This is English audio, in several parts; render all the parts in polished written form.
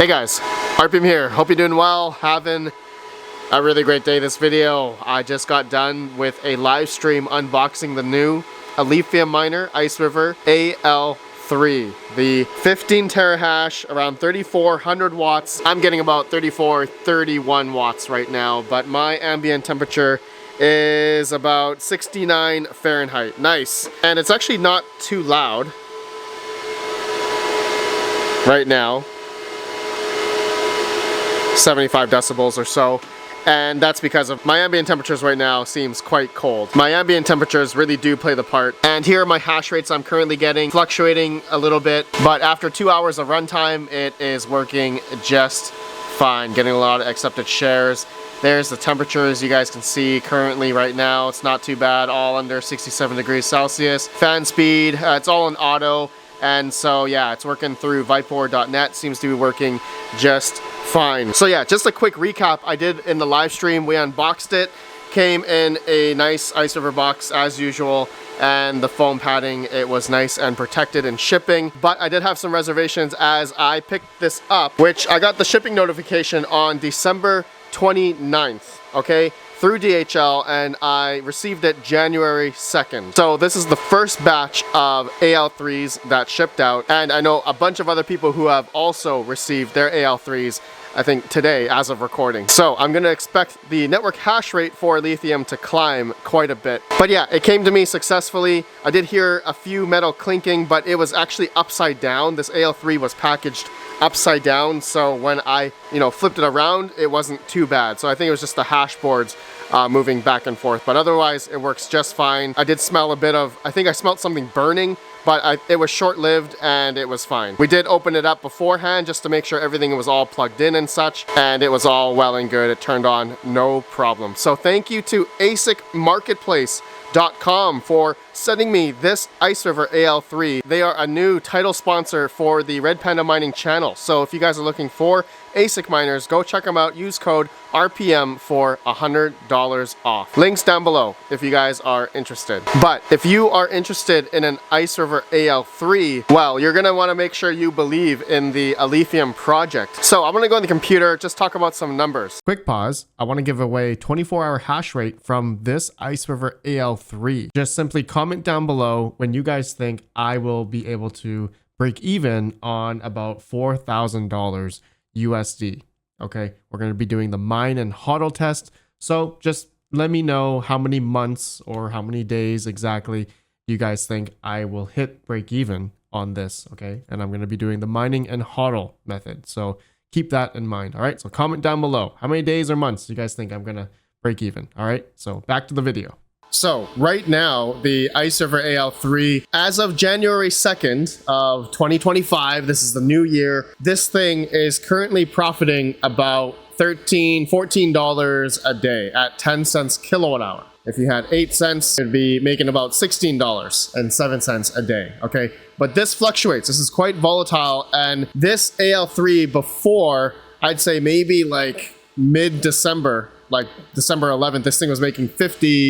Hey guys, RedPandaMining here. Hope you're doing well, having a really great day. This video, I just got done with a live stream unboxing the new ALEPHIUM miner, Iceriver AL3. The 15 terahash, around 3400 watts. I'm getting about 34, 31 watts right now, but my ambient temperature is about 69 Fahrenheit. Nice. And it's actually not too loud right now. 75 decibels or so, and that's because of my ambient temperatures right now seems quite cold. My ambient temperatures really do play the part, and here are my hash rates I'm currently getting, fluctuating a little bit, but after 2 hours of runtime it is working just fine, getting a lot of accepted shares. There's the temperatures you guys can see currently right now. It's not too bad, all under 67 degrees Celsius. Fan speed, it's all in auto, and so yeah, it's working through Vipor.net, seems to be working just fine. So yeah, just a quick recap I did in the live stream. We unboxed it, came in a nice Iceriver box as usual, and the foam padding, it was nice and protected in shipping. But I did have some reservations as I picked this up, which I got the shipping notification on December 29th, okay, through DHL, and I received it January 2nd. So this is the first batch of AL3s that shipped out, and I know a bunch of other people who have also received their AL3s, I think today as of recording. So I'm gonna expect the network hash rate for ALEPHIUM to climb quite a bit. But yeah, it came to me successfully. I did hear a few metal clinking, but it was actually upside down. This AL3 was packaged upside down, so when I flipped it around, it wasn't too bad. So I think it was just the hash boards moving back and forth, but otherwise it works just fine. I did smell a bit of, I think I smelled something burning, but it was short-lived and it was fine. We did open it up beforehand just to make sure everything was all plugged in and such, and it was all well and good. It turned on no problem. So thank you to ASICmarketplace.com for sending me this Iceriver AL3. They are a new title sponsor for the RedPandaMining channel. So if you guys are looking for ASIC miners, go check them out. Use code RPM for $100 off. Links down below if you guys are interested. But if you are interested in an Iceriver AL3, well, you're gonna wanna make sure you believe in the ALEPHIUM project. So I'm gonna go on the computer, just talk about some numbers. Quick pause. I wanna give away 24-hour hash rate from this Iceriver AL3. Just simply comment down below when you guys think I will be able to break even on about $4,000 USD. Okay, we're going to be doing the mine and hodl test, so just let me know how many months or how many days exactly you guys think I will hit break even on this. Okay, and I'm going to be doing the mining and hodl method, so keep that in mind. All right, so comment down below how many days or months you guys think I'm going to break even. All right, so back to the video. So right now, the Iceriver AL3, as of January 2nd of 2025, this is the new year, this thing is currently profiting about $14 a day at 10 cents kilowatt hour. If you had 8 cents, it'd be making about $16.07 a day, okay? But this fluctuates, this is quite volatile, and this AL3 before, I'd say maybe like mid-December, like December 11th, this thing was making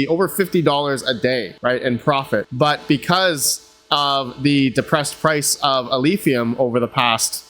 over $50 a day, right, in profit. But because of the depressed price of ALEPHIUM over the past,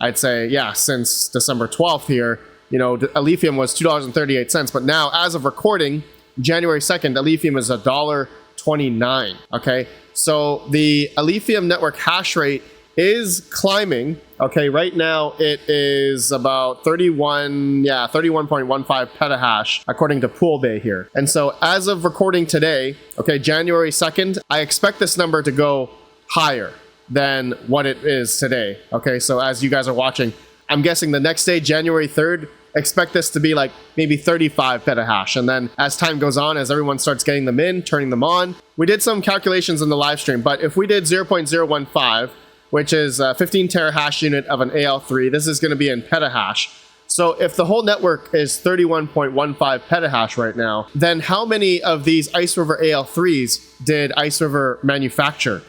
I'd say, yeah, since December 12th here, ALEPHIUM was $2.38, but now, as of recording, January 2nd, ALEPHIUM is $1.29, okay? So the ALEPHIUM network hash rate is climbing. Okay, right now it is about 31.15 petahash according to Poolbay here. And so as of recording today, okay, January 2nd, I expect this number to go higher than what it is today. Okay, so as you guys are watching, I'm guessing the next day, January 3rd, expect this to be like maybe 35 petahash. And then as time goes on, as everyone starts getting them in, turning them on, we did some calculations in the live stream, but if we did 0.015, which is a 15 terahash unit of an AL3. This is going to be in petahash. So if the whole network is 31.15 petahash right now, then how many of these Iceriver AL3s did Iceriver manufacture?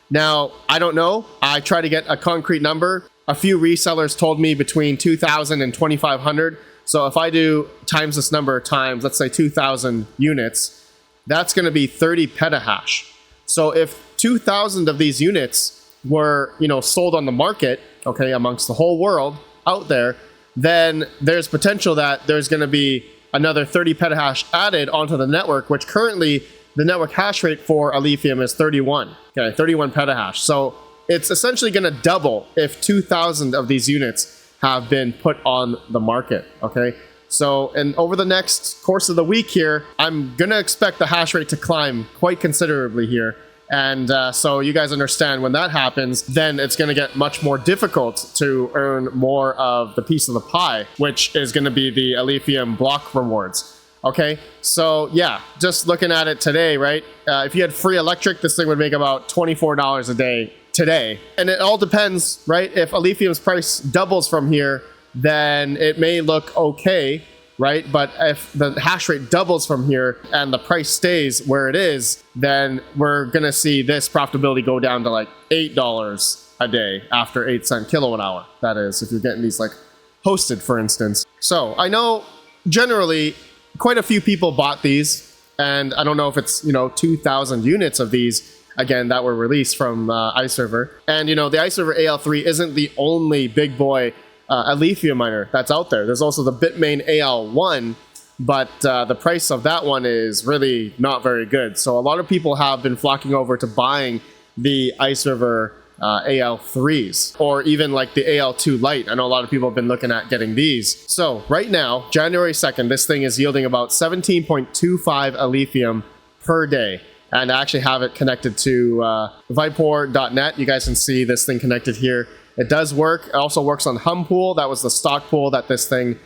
Now, I don't know. I try to get a concrete number. A few resellers told me between 2,000 and 2,500. So if I do times this number times, let's say 2,000 units, that's going to be 30 petahash. So if 2,000 of these units were, sold on the market, okay, amongst the whole world, out there, then there's potential that there's going to be another 30 petahash added onto the network, which currently the network hash rate for ALEPHIUM is 31. Okay, 31 petahash. So it's essentially going to double if 2,000 of these units have been put on the market. Okay, so and over the next course of the week here, I'm going to expect the hash rate to climb quite considerably here. And so you guys understand when that happens, then it's going to get much more difficult to earn more of the piece of the pie, which is going to be the ALEPHIUM block rewards. Okay, so yeah, just looking at it today, right? If you had free electric, this thing would make about $24 a day today. And it all depends, right? If ALEPHIUM's price doubles from here, then it may look okay, right? But if the hash rate doubles from here and the price stays where it is, then we're gonna see this profitability go down to like $8 a day after 8 cent kilowatt hour. That is, if you're getting these like hosted, for instance. So I know generally quite a few people bought these, and I don't know if it's, 2,000 units of these again that were released from Iceriver. And the Iceriver AL3 isn't the only big boy ALEPHIUM miner that's out there. There's also the Bitmain AL1, but the price of that one is really not very good. So a lot of people have been flocking over to buying the Iceriver AL3s, or even like the AL2 Lite. I know a lot of people have been looking at getting these. So right now, January 2nd, this thing is yielding about 17.25 ALEPHIUM per day. And I actually have it connected to Vipor.net. You guys can see this thing connected here. It does work. It also works on Humpool. That was the stock pool that this thing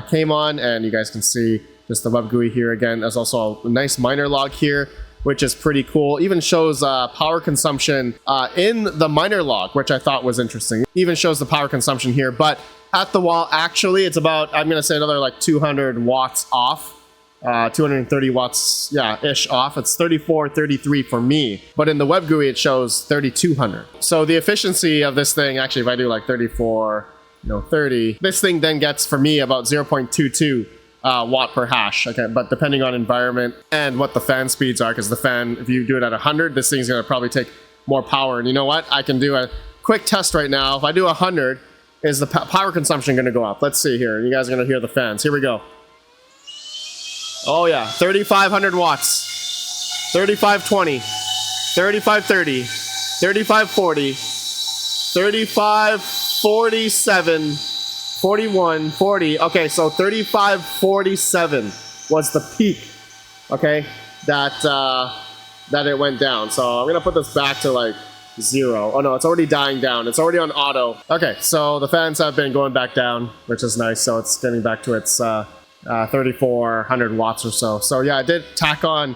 came on. And you guys can see just the web GUI here again. There's also a nice miner log here, which is pretty cool. Even shows power consumption in the miner log, which I thought was interesting. Even shows the power consumption here. But at the wall, actually, it's about, I'm going to say another like 200 watts off. 230 watts, ish off. It's 3433 for me, but in the web GUI it shows 3200. So the efficiency of this thing, actually, if I do like 34, 30, this thing then gets for me about 0.22 watt per hash. Okay, but depending on environment and what the fan speeds are, because the fan, if you do it at 100, this thing's gonna probably take more power. And you know what? I can do a quick test right now. If I do 100, is the power consumption gonna go up? Let's see here. You guys are gonna hear the fans. Here we go. Oh yeah, 3,500 watts, 3,520, 3,530, 3,540, 3,547, 41, 40. Okay, so 3,547 was the peak. Okay, that it went down. So I'm gonna put this back to like 0. Oh no, it's already dying down. It's already on auto. Okay, so the fans have been going back down, which is nice. So it's getting back to its 3,400 watts or so. So yeah, I did tack on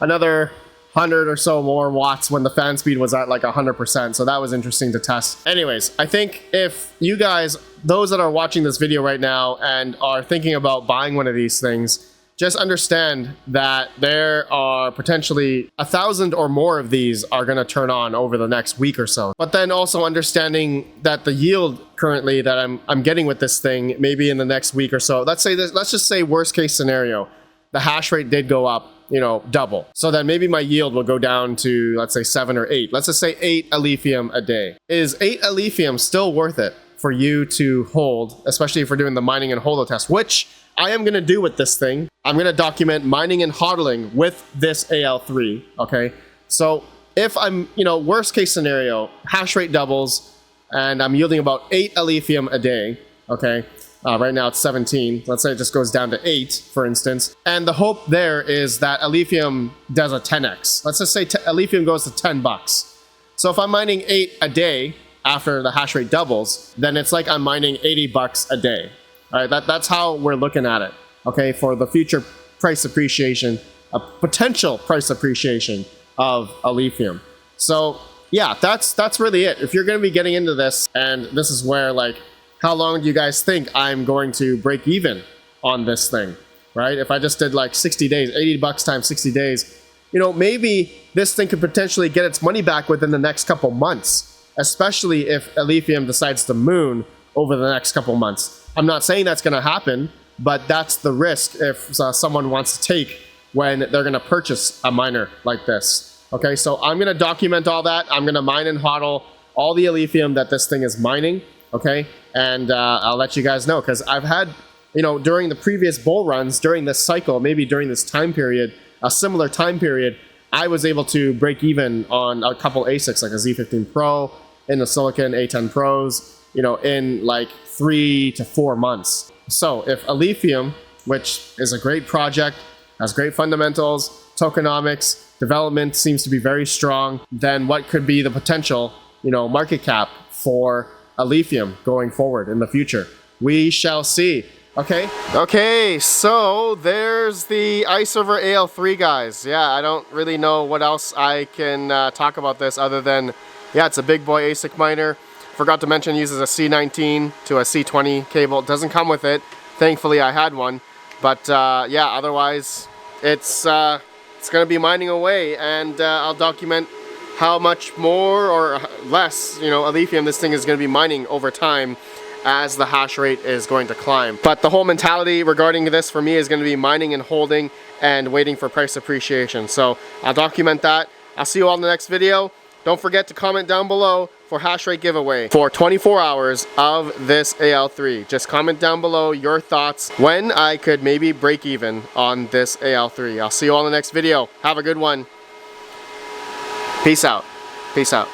another 100 or so more watts when the fan speed was at like 100%. So that was interesting to test. Anyways, I think if you guys, those that are watching this video right now and are thinking about buying one of these things, just understand that there are potentially 1,000 or more of these are going to turn on over the next week or so. But then also understanding that the yield currently that I'm getting with this thing, maybe in the next week or so, let's just say worst case scenario, the hash rate did go up, double. So then maybe my yield will go down to, let's say 7 or 8. Let's just say 8 ALEPHIUM a day. Is 8 ALEPHIUM still worth it for you to hold, especially if we're doing the mining and hodl test, which I am going to do with this thing. I'm going to document mining and hodling with this AL3, okay? So if I'm, worst case scenario, hash rate doubles, and I'm yielding about 8 ALEPHIUM a day, okay? Right now it's 17. Let's say it just goes down to 8, for instance. And the hope there is that ALEPHIUM does a 10x. Let's just say ALEPHIUM goes to $10. So if I'm mining 8 a day after the hash rate doubles, then it's like I'm mining $80 a day. All right, that's how we're looking at it, okay, for the future price appreciation, a potential price appreciation of ALEPHIUM. So yeah, that's really it. If you're going to be getting into this, and this is where, like, how long do you guys think I'm going to break even on this thing, right? If I just did like 60 days, $80 times 60 days, maybe this thing could potentially get its money back within the next couple months, especially if ALEPHIUM decides to moon over the next couple months. I'm not saying that's going to happen, but that's the risk if someone wants to take when they're going to purchase a miner like this. Okay, so I'm going to document all that. I'm going to mine and hodl all the ALEPHIUM that this thing is mining. okay? And I'll let you guys know, because I've had, you know, during the previous bull runs, during this cycle, maybe during this time period, a similar time period, I was able to break even on a couple ASICs, like a Z15 Pro, in the Silicon A10 Pros, you know, in like 3 to 4 months. So if ALEPHIUM, which is a great project, has great fundamentals, tokenomics, development seems to be very strong, then what could be the potential, you know, market cap for ALEPHIUM going forward in the future? We shall see. Okay, so there's the Iceriver AL3, guys. Yeah, I don't really know what else I can talk about this other than, yeah, it's a big boy ASIC miner. Forgot to mention it uses a C19 to a C20 cable. It doesn't come with it. Thankfully, I had one. But yeah, otherwise, it's going to be mining away, and I'll document how much more or less, you know, ALEPHIUM this thing is going to be mining over time as the hash rate is going to climb. But the whole mentality regarding this for me is going to be mining and holding and waiting for price appreciation. So I'll document that. I'll see you all in the next video. Don't forget to comment down below for hash rate giveaway for 24 hours of this AL3. Just comment down below your thoughts when I could maybe break even on this AL3. I'll see you all in the next video. Have a good one. Peace out. Peace out.